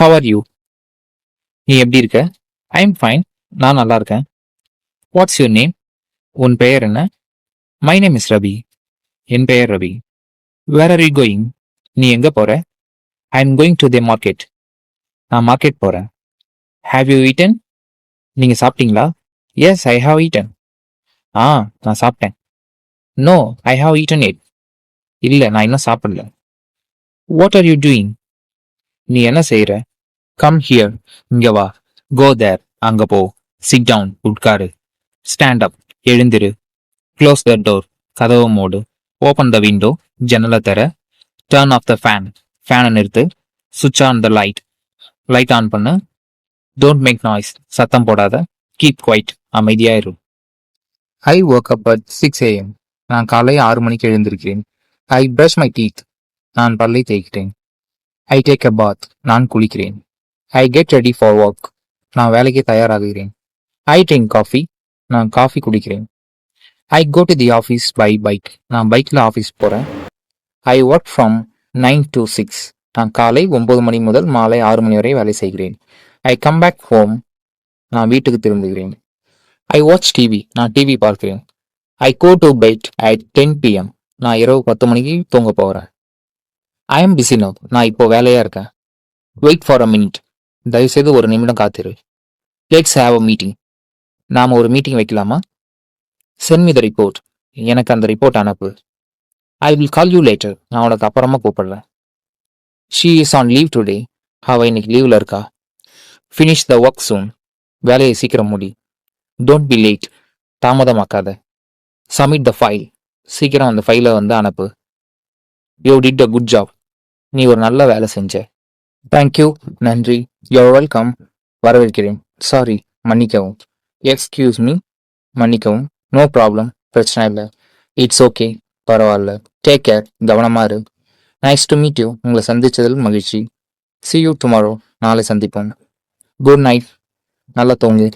How are you? நீ எப்படி இருக்க? I am fine. நான் நல்லா இருக்கேன். What's your name? உன் பெயர் என்ன? My name is Ravi. என் பெயர் Ravi. Where are you going? நீ எங்க போற? I am going to the market. நான் மார்க்கெட் போறேன். Have you eaten? நீங்க சாப்பிட்டீங்களா? Yes, I have eaten. நான் சாப்பிட்டேன். No, I have eaten it. இல்ல, நான் இன்னும் சாப்பிடல. What are you doing? நீ என்ன செய்யற? Come here. இங்க வா. Go there. அங்க போ. Sit down. உட்காரு. Stand up. எழுந்திரு. Close the door. கதவை மூடு. Open the window. ஜன்னலை தர. Turn off the fan. ஃபேனை நிறுத்து. Switch on the light. Light on பண்ணு. Don't make noise. சத்தம் போடாத. Keep quiet. அமைதியா இரு. I woke up at 6 a.m. நான் காலை 6 மணிக்கு எழுந்திருக்கிறேன். I brush my teeth. நான் பல்லை தேய்க்கிறேன். I take a bath. நான் குளிக்கிறேன். I get ready for work. நான் வேலைக்கு தயாராகிறேன். I drink coffee. நான் காஃபி குடிக்கிறேன். I go to the office by bike. நான் பைக்ல ஆஃபீஸ் போறேன். I work from 9 to 6. நான் காலை 9 மணி முதல் மாலை 6 மணி வரை வேலை செய்கிறேன். I come back home. நான் வீட்டுக்கு திரும்புகிறேன். I watch TV. நான் டிவி பார்க்கிறேன். I go to bed at 10 p.m. நான் இரவு 10 மணிக்கு தூங்க போகிறேன். I am busy now. நான் இப்போ வேலையா இருக்கேன். Wait for a minute. தயவுசெய்து ஒரு நிமிடம் காத்திரு. Let's have a meeting. நாம ஒரு மீட்டிங் வைக்கலாமா? Send me the report. எனக்கு அந்த ரிப்போர்ட் அனுப்பு. I will call you later. நான் உனக்கு அப்புறமா கூப்பிடுறேன். She is on leave today. அவ இன்னைக்கு லீவ்ல இருக்கா. Finish the work soon. வேலையை சீக்கிரம் முடி. Don't be late. தாமதமாக்காத. Submit the file. சீக்கிரம் அந்த ஃபைலை வந்து அனுப்பு. You did a good job. நீ ஒரு நல்ல வேலை செஞ்ச. Thank you. நன்றி. You're welcome. வரவேற்கிறேன். Sorry. மன்னிக்கவும். Excuse me. மன்னிக்கவும். No problem. பிரச்சனை இல்லை. It's okay. பரவாயில்ல. Take care. கவனமா இரு. Nice to meet you. உங்களை சந்திச்சதில் மகிழ்ச்சி. See you tomorrow. நாளை சந்திப்போம். Good night. நல்லா தூங்கு.